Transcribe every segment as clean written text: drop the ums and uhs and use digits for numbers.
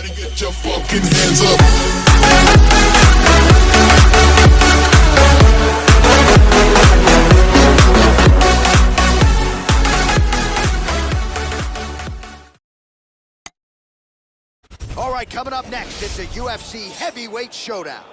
Everybody get your fucking hands up. All right, coming up next, it's a UFC heavyweight showdown.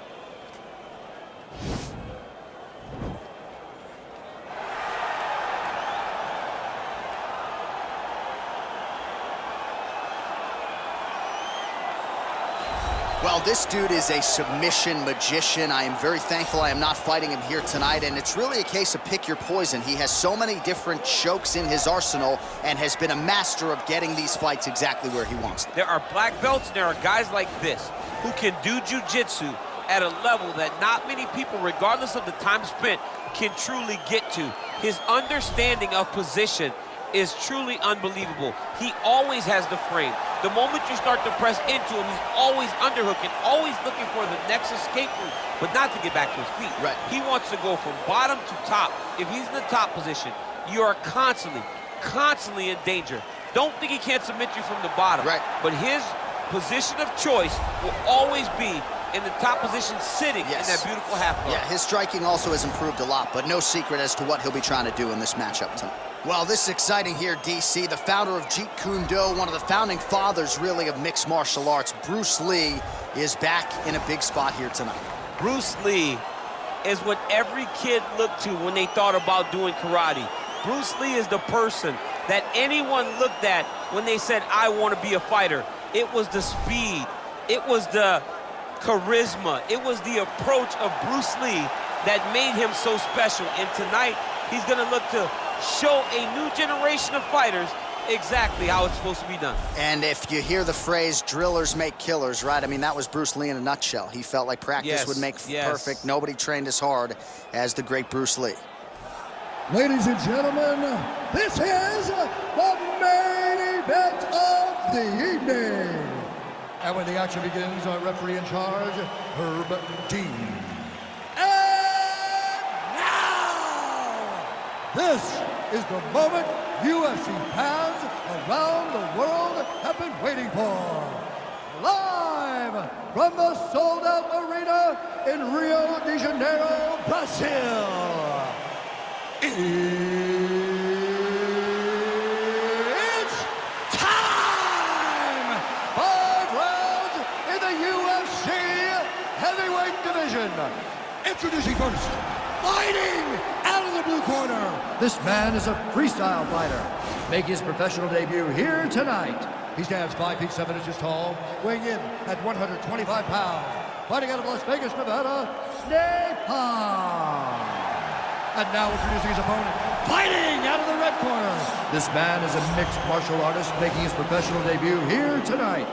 Well, this dude is a submission magician. I am very thankful I am not fighting him here tonight, and it's really a case of pick your poison. He has so many different chokes in his arsenal and has been a master of getting these fights exactly where he wants them. There are black belts and there are guys like this who can do jiu-jitsu at a level that not many people, regardless of the time spent, can truly get to. His understanding of position is truly unbelievable. He always has the frame. The moment you start to press into him, he's always underhooking, always looking for the next escape route, but not to get back to his feet. Right. He wants to go from bottom to top. If he's in the top position, you are constantly in danger. Don't think he can't submit you from the bottom. Right. But his position of choice will always be in the top position, sitting in that beautiful half guard. Yeah, his striking also has improved a lot, but no secret as to what he'll be trying to do in this matchup tonight. Well, this is exciting here, DC. The founder of Jeet Kune Do, one of the founding fathers, really, of mixed martial arts, Bruce Lee, is back in a big spot here tonight. Bruce Lee is what every kid looked to when they thought about doing karate. Bruce Lee is the person that anyone looked at when they said, I want to be a fighter. It was the speed. It was the charisma. It was the approach of Bruce Lee that made him so special. And tonight, he's going to look to show a new generation of fighters exactly how it's supposed to be done. And if you hear the phrase, drillers make killers, right? I mean, that was Bruce Lee in a nutshell. He felt like practice would make perfect. Nobody trained as hard as the great Bruce Lee. Ladies and gentlemen, this is the main event of the evening. And when the action begins, our referee in charge, Herb Dean. And now, this is the moment UFC fans around the world have been waiting for. Live from the sold-out arena in Rio de Janeiro, Brazil. It's time! 5 rounds in the UFC heavyweight division. Introducing first, fighting out of the blue corner. This man is a freestyle fighter, making his professional debut here tonight. He stands 5 feet 7 inches tall, weighing in at 125 pounds. Fighting out of Las Vegas, Nevada, Napalm. And now introducing his opponent, fighting out of the red corner. This man is a mixed martial artist making his professional debut here tonight.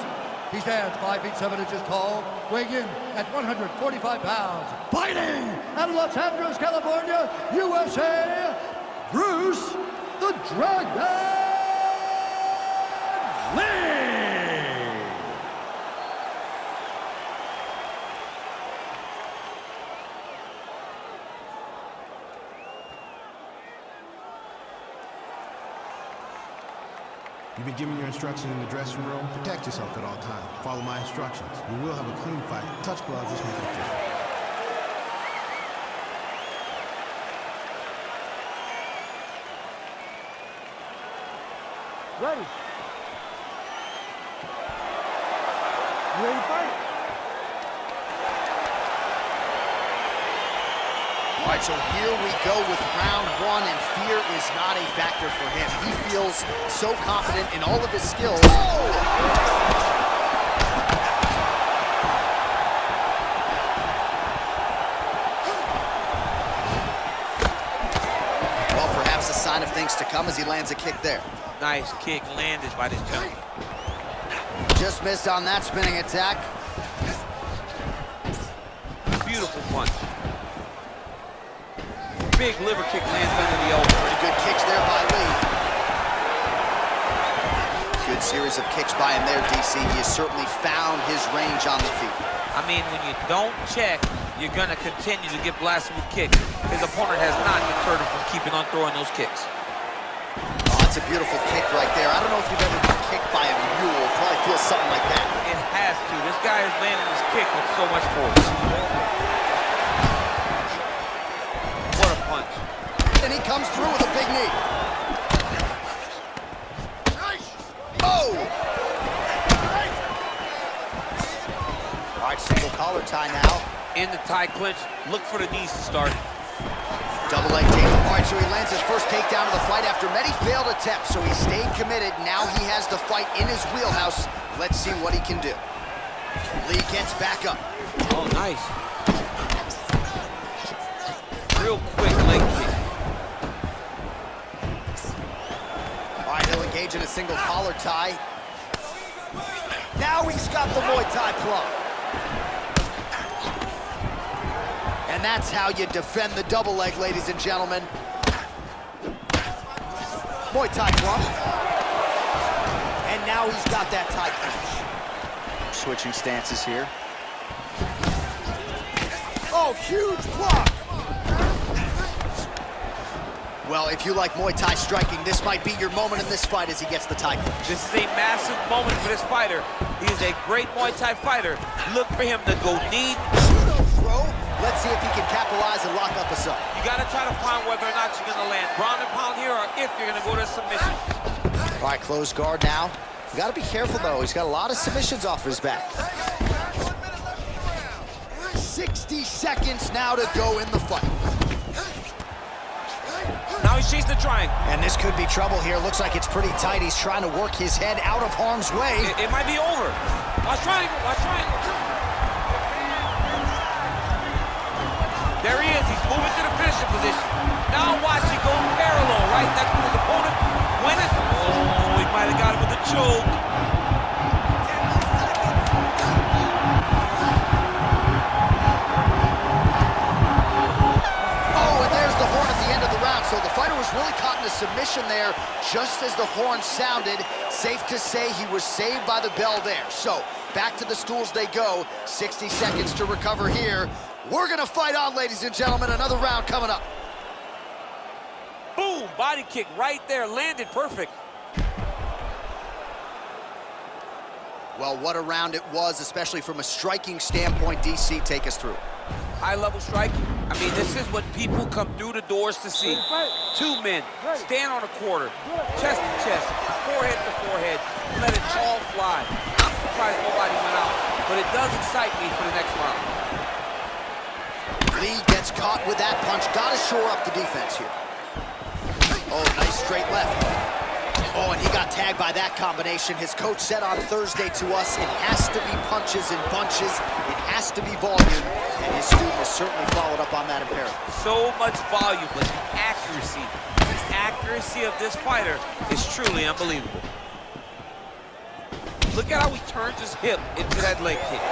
He stands 5 feet 7 inches tall, weighing in at 145 pounds. Fighting out of Los Angeles, California, USA, Bruce the Dragon Lee. You've been given your instructions in the dressing room. Protect yourself at all times. Follow my instructions. You will have a clean fight. Touch gloves, let's make it official. Ready. You ready to fight? All right, so here we go with round 1, and fear is not a factor for him. He feels so confident in all of his skills. Well, perhaps a sign of things to come as he lands a kick there. Nice kick landed by this gentleman. Just missed on that spinning attack. Beautiful punch. Big liver kick lands under the elbow. Pretty good kicks there by Lee. Good series of kicks by him there, DC. He has certainly found his range on the feet. I mean, when you don't check, you're going to continue to get blasted with kicks. His opponent has not deterred him from keeping on throwing those kicks. Oh, that's a beautiful kick right there. I don't know if you've ever been kicked by a mule. Probably feels something like that. It has kick with so much force. What a punch. And he comes through with a big knee. Oh! All right, single collar tie now. In the tie clinch, look for the knees to start. Double leg takedown. All right, so he lands his first takedown of the fight after many failed attempts, so he stayed committed. Now he has the fight in his wheelhouse. Let's see what he can do. Lee gets back up. Oh, nice. Real quick leg kick. All right, he'll engage in a single collar tie. Now he's got the Muay Thai plum. And that's how you defend the double leg, ladies and gentlemen. Muay Thai plum. And now he's got that tie clinch. Switching stances here. Oh, huge block! Well, if you like Muay Thai striking, this might be your moment in this fight as he gets the tie clinch. This is a massive moment for this fighter. He is a great Muay Thai fighter. Look for him to go knee. Pseudo throw. Let's see if he can capitalize and lock up a sub. You got to try to find whether or not you're going to land ground and pound here or if you're going to go to submission. All right, closed guard now. You got to be careful, though. He's got a lot of submissions off his back. 60 seconds now to go in the fight. Now he's chasing the triangle. And this could be trouble here. Looks like it's pretty tight. He's trying to work his head out of harm's way. It might be over. Watch triangle, watch triangle. There he is. He's moving to the finishing position. Now watch it go parallel, right? That's when his opponent win it. Oh, he might have got him with a choke. Oh, and there's the horn at the end of the round. So the fighter was really caught in a submission there just as the horn sounded. Safe to say he was saved by the bell there. So back to the stools they go. 60 seconds to recover here. We're gonna fight on, ladies and gentlemen. Another round coming up. Boom, body kick right there, landed perfect. Well, what a round it was, especially from a striking standpoint. DC, take us through. High-level striking. I mean, this is what people come through the doors to see. Two men, stand on a quarter, chest to chest, forehead to forehead, let it all fly. I'm surprised nobody went out, but it does excite me for the next round. Lee gets caught with that punch. Gotta shore up the defense here. Oh, nice straight left. Oh, and he got tagged by that combination. His coach said on Thursday to us, it has to be punches in bunches. It has to be volume. And his student has certainly followed up on that imperative. So much volume, but the accuracy of this fighter is truly unbelievable. Look at how he turns his hip into that leg kick.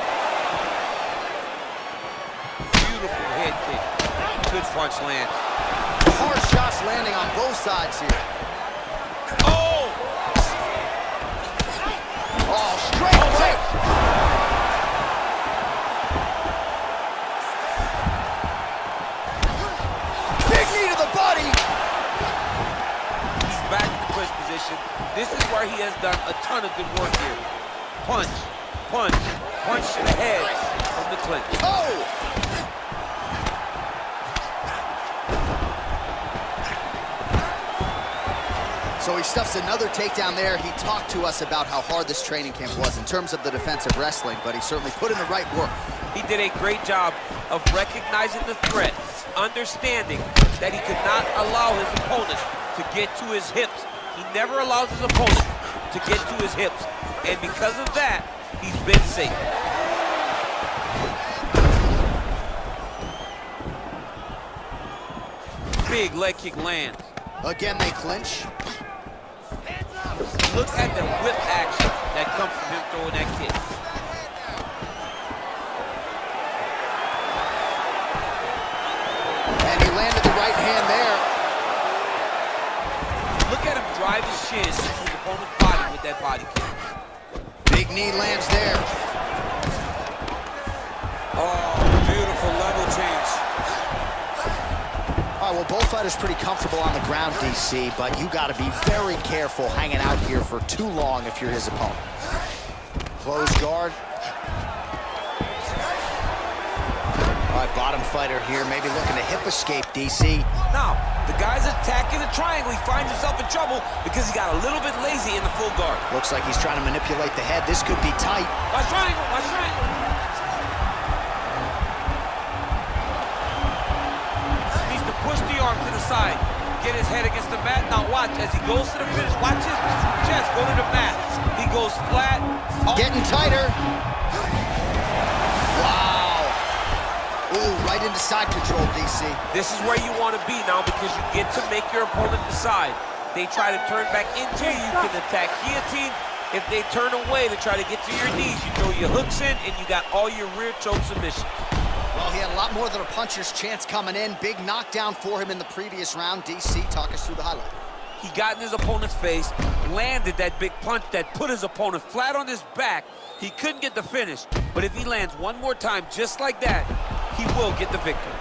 Beautiful head kick. Good punch land. Hard shots landing on both sides here. Oh! Oh, straight right. Big knee to the body. He's back in the clinch position. This is where he has done a ton of good work here. Punch, punch, punch to the head from the clinch. Oh! So he stuffs another takedown there. He talked to us about how hard this training camp was in terms of the defensive wrestling, but he certainly put in the right work. He did a great job of recognizing the threat, understanding that he could not allow his opponent to get to his hips. He never allows his opponent to get to his hips, and because of that, he's been safe. Big leg kick lands. Again, they clinch. Look at the whip action that comes from him throwing that kick. And he landed the right hand there. Look at him drive his shin into his opponent's body with that body kick. Big knee lands there. Oh, beautiful level change. All right, well, both fighters pretty comfortable on the ground, DC, but you got to be very careful hanging out here for too long if you're his opponent. Close guard. All right, bottom fighter here, maybe looking to hip escape, DC. Now, the guy's attacking the triangle. He finds himself in trouble because he got a little bit lazy in the full guard. Looks like he's trying to manipulate the head. This could be tight. Watch triangle, watch triangle. Needs to push the arm to the side. Get his head against the mat. Now watch, as he goes to the finish, watch his chest go to the mat. He goes flat. Oh. Getting tighter. Wow. Ooh, right into side control, DC. This is where you want to be now because you get to make your opponent decide. They try to turn back into you, you can attack guillotine. If they turn away to try to get to your knees, you throw your hooks in and you got all your rear choke submissions. Well, he had a lot more than a puncher's chance coming in. Big knockdown for him in the previous round. DC, talk us through the highlight. He got in his opponent's face, landed that big punch that put his opponent flat on his back. He couldn't get the finish, but if he lands one more time just like that, he will get the victory.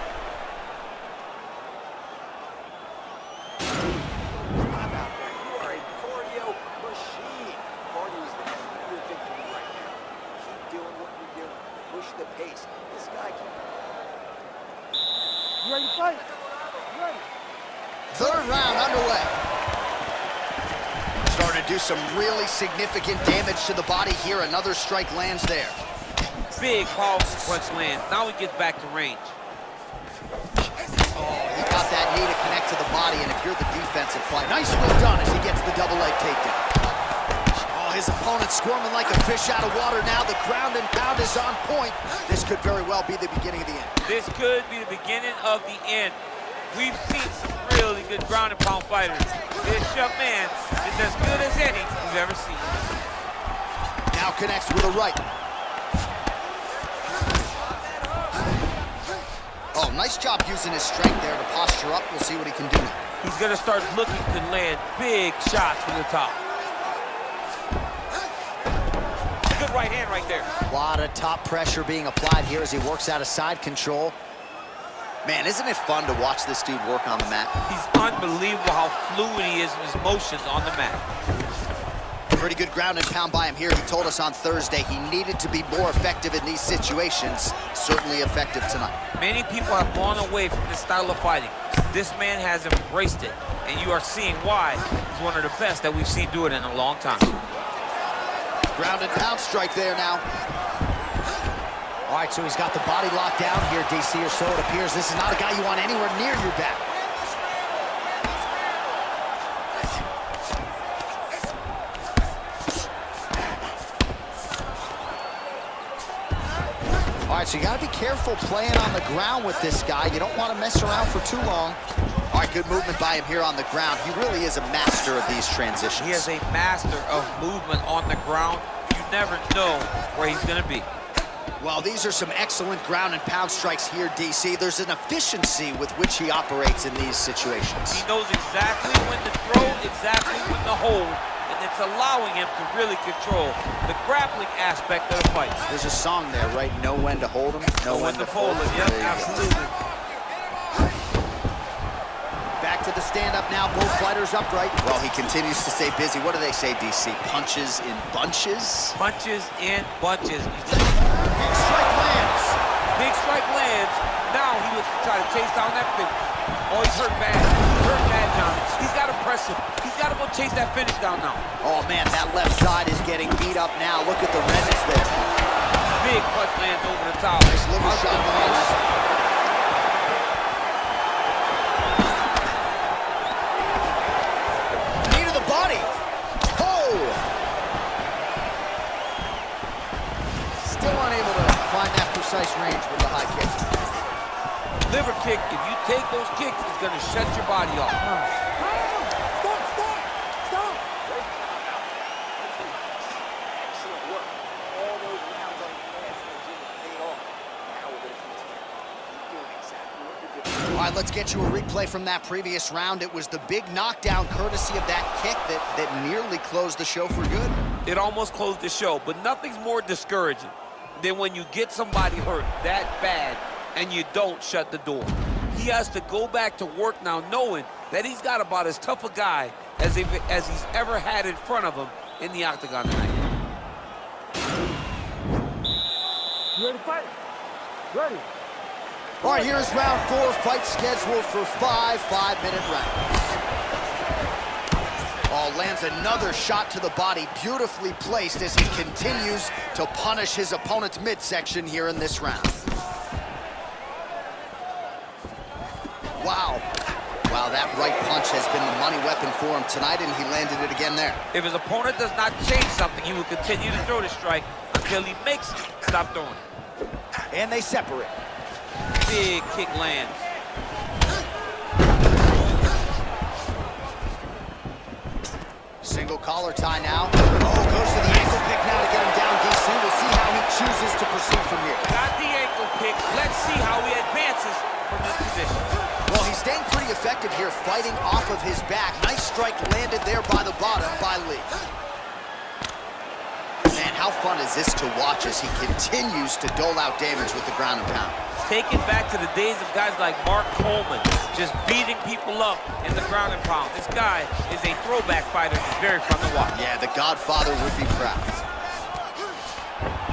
You ready to fight? You ready? Third round underway. Starting to do some really significant damage to the body here. Another strike lands there. Big powerful punch lands. Now he gets back to range. Oh, he got that knee to connect to the body, and if you're the defensive fight, nicely done as he gets the double leg takedown. Oh, his opponent's squirming like a fish out of water now. The ground and pound is on point. This could very well be the beginning of the end. This could be the beginning of the end. We've seen some really good ground and pound fighters. This young man is as good as any we've ever seen. Now connects with a right. Oh, nice job using his strength there to posture up. We'll see what he can do now. He's gonna start looking to land big shots from the top. Good right hand right there. A lot of top pressure being applied here as he works out of side control. Man, isn't it fun to watch this dude work on the mat? He's unbelievable how fluid he is in his motions on the mat. Pretty good ground and pound by him here. He told us on Thursday he needed to be more effective in these situations. Certainly effective tonight. Many people have gone away from this style of fighting. This man has embraced it, and you are seeing why he's one of the best that we've seen do it in a long time. Ground and pound strike there now. All right, so he's got the body locked down here, DC, or so it appears. This is not a guy you want anywhere near your back. All right, so you got to be careful playing on the ground with this guy. You don't want to mess around for too long. All right, good movement by him here on the ground. He really is a master of these transitions. He is a master of movement on the ground. You never know where he's going to be. Well, these are some excellent ground and pound strikes here, DC. There's an efficiency with which he operates in these situations. He knows exactly when to throw, exactly when to hold, and it's allowing him to really control the grappling aspect of the fight. There's a song there, right? Know when to hold him, know when to fold him. Yep, absolutely. Back to the stand-up now, both fighters upright. Well, he continues to stay busy. What do they say, DC? Punches in bunches? Punches in bunches. Big strike lands. Big strike lands. Now he was trying to chase down that finish. Oh, he's hurt bad. He's hurt bad, John. He's got to press him. He's got to go chase that finish down now. Oh, man, that left side is getting beat up now. Look at the redness there. Big punch lands over the top. Nice liver shot lands. Precise range with the high kicks. Liver kick, if you take those kicks, it's going to shut your body off. Stop! Excellent work. All those rounds on the pads in the gym paid off. Now we're going to keep doing exactly what you're doing. All right, let's get you a replay from that previous round. It was the big knockdown courtesy of that kick that nearly closed the show for good. It almost closed the show, but nothing's more discouraging than when you get somebody hurt that bad and you don't shut the door. He has to go back to work now knowing that he's got about as tough a guy as he's ever had in front of him in the octagon tonight. You ready to fight? Ready. All right, here's round 4, fight scheduled for 5 5-minute rounds. Oh, lands another shot to the body, beautifully placed as he continues to punish his opponent's midsection here in this round. Wow. Wow, that right punch has been the money weapon for him tonight, and he landed it again there. If his opponent does not change something, he will continue to throw the strike until he makes it stop throwing. And they separate. Big kick lands. Single collar tie now. Oh, goes to the ankle pick now to get him down, DC. We'll see how he chooses to proceed from here. Got the ankle pick. Let's see how he advances from this position. Well, he's staying pretty effective here, fighting off of his back. Nice strike landed there by the bottom by Lee. Man, how fun is this to watch as he continues to dole out damage with the ground and pound. Take it back to the days of guys like Mark Coleman, just beating people up in the ground and pound. This guy is a throwback fighter. It's very fun to watch. Yeah, the Godfather would be proud.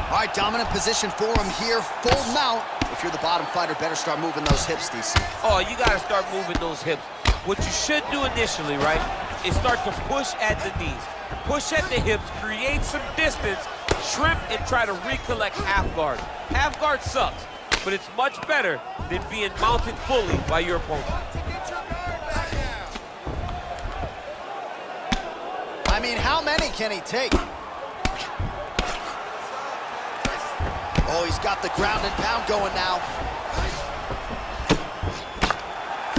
All right, dominant position for him here, full mount. If you're the bottom fighter, better start moving those hips, DC. Oh, you got to start moving those hips. What you should do initially, right, is start to push at the knees. Push at the hips, create some distance, shrimp, and try to recollect half guard. Half guard sucks, but it's much better than being mounted fully by your opponent. I mean, how many can he take? Oh, he's got the ground and pound going now.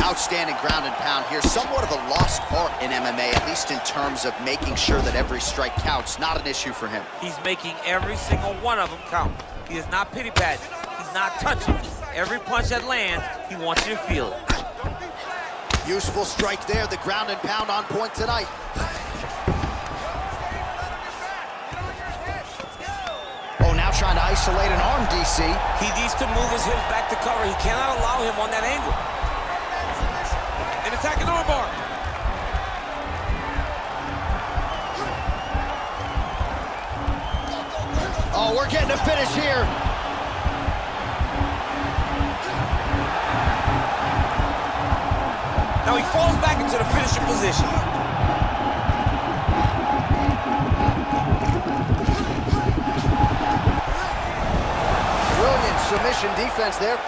Outstanding ground and pound here. Somewhat of a lost art in MMA, at least in terms of making sure that every strike counts. Not an issue for him. He's making every single one of them count. He is not pity-patting. He's not touching. Every punch that lands, he wants you to feel it. Useful strike there. The ground and pound on point tonight. Oh, now trying to isolate an arm, DC. He needs to move his hips back to cover. He cannot allow him on that angle. And attacking armbar. Oh, we're getting a finish here. Now he falls back into the finishing position. Brilliant submission defense there.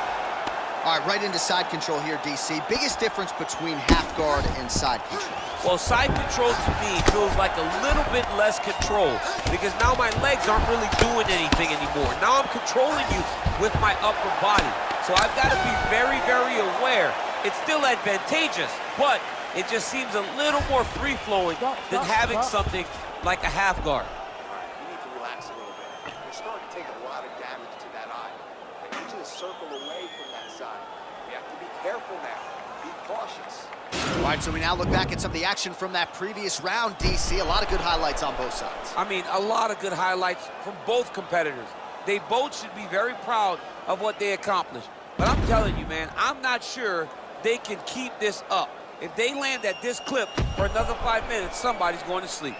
All right, right into side control here, DC. Biggest difference between half guard and side control? Well, side control to me feels like a little bit less control because now my legs aren't really doing anything anymore. Now I'm controlling you with my upper body. So I've got to be very, very aware. It's still advantageous, but it just seems a little more free-flowing than having something like a half guard. You need to relax a little bit. You're starting to take a lot of damage to that eye. I need you to circle away from that side. You have to be careful now. Be cautious. All right, so we now look back at some of the action from that previous round, DC. A lot of good highlights on both sides. I mean, a lot of good highlights from both competitors. They both should be very proud of what they accomplished. But I'm telling you, man, I'm not sure they can keep this up. If they land at this clip for another 5 minutes, somebody's going to sleep.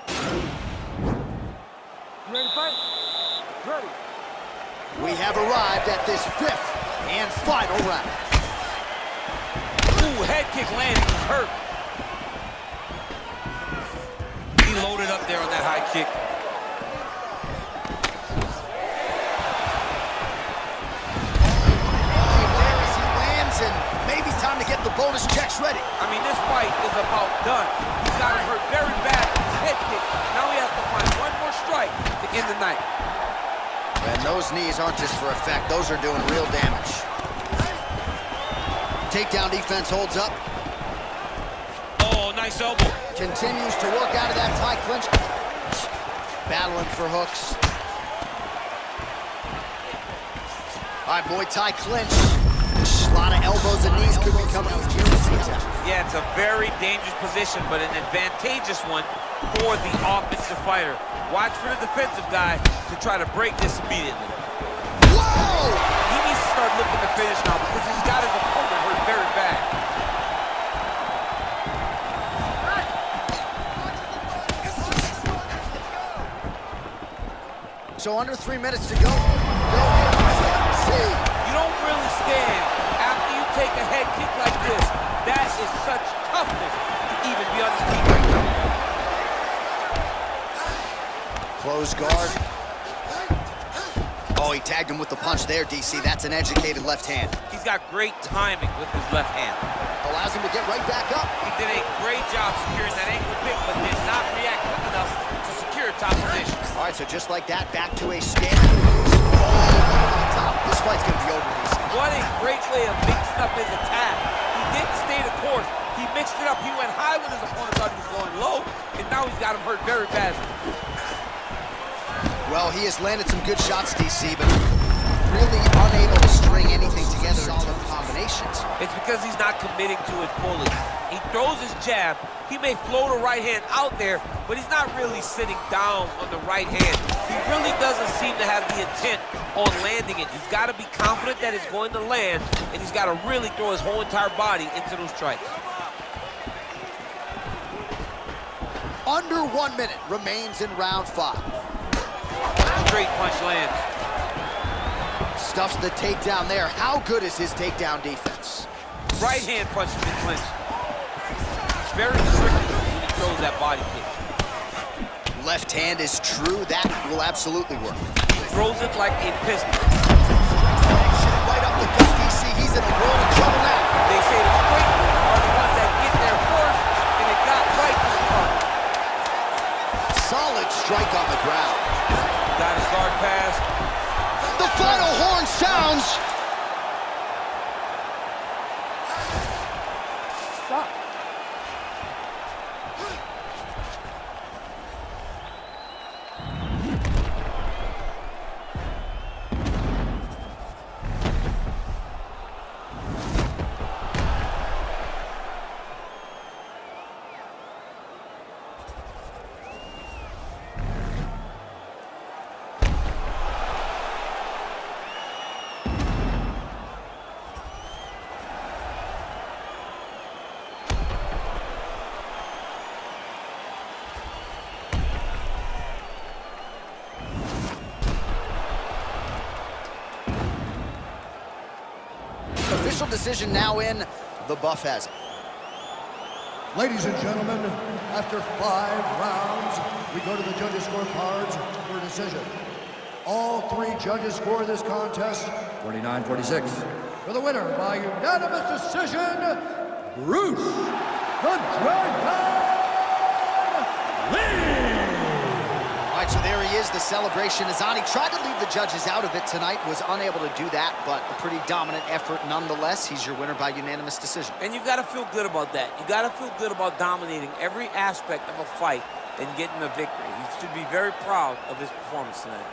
You ready to fight? Ready. We have arrived at this 5th and final round. Ooh, head kick landed, he's hurt. He loaded up there on that high kick. He lands, and maybe time to get the bonus checks ready. I mean, this fight is about done. He's got him hurt very bad with his head kick. Now he has to find one more strike to end the night. And those knees aren't just for effect. Those are doing real damage. Takedown defense holds up. Oh, nice elbow. Continues to work out of that tie clinch. Battling for hooks. All right, Muay Thai clinch. A lot of elbows and knees could be coming with UFC attack. Yeah, it's a very dangerous position, but an advantageous one for the offensive fighter. Watch for the defensive guy to try to break this immediately. Whoa! He needs to start looking to finish now because he's got his opponent hurt very bad. So under 3 minutes to go. See. don't really stand after you take a head kick like this. That is such toughness to even be on his feet right now. Close guard. Oh, he tagged him with the punch there, DC. That's an educated left hand. He's got great timing with his left hand. Allows him to get right back up. He did a great job securing that ankle pick, but did not react quick enough to secure top position. All right, so just like that, back to a stand. Oh, on top. This fight's going to be over, DC. What a great way of mixing up his attack. He didn't stay the course. He mixed it up. He went high when his opponent thought he was going low, and now he's got him hurt very badly. Well, he has landed some good shots, DC, but really unable to string anything together in terms of combinations. It's because he's not committing to it fully. He throws his jab. He may float a right hand out there, but he's not really sitting down on the right hand. He really doesn't seem to have the intent on landing it. He's got to be confident that it's going to land, and he's got to really throw his whole entire body into those strikes. Under 1 minute remains in round 5. Straight punch lands. Stuffs the takedown there. How good is his takedown defense? Right hand punch has been clinched. He's very tricky when he throws that body kick. Left hand is true. That will absolutely work. He throws it like a pistol. Right up the gut, DC. He's in a world of trouble now. They say the straight are the ones that get there first, and it got right to the target. Solid strike on the ground. Got his guard pass. The final horn sounds. Stop. Official decision now in. The buff has it. Ladies and gentlemen, after 5 rounds, we go to the judges' scorecards for a decision. All 3 judges score this contest 49-46. For the winner by unanimous decision, Bruce the Dragon Lee! All right, so there he is, the celebration. Azani tried to leave the judges out of it tonight, was unable to do that, but a pretty dominant effort nonetheless. He's your winner by unanimous decision. And you've got to feel good about that. You got to feel good about dominating every aspect of a fight and getting a victory. You should be very proud of his performance tonight.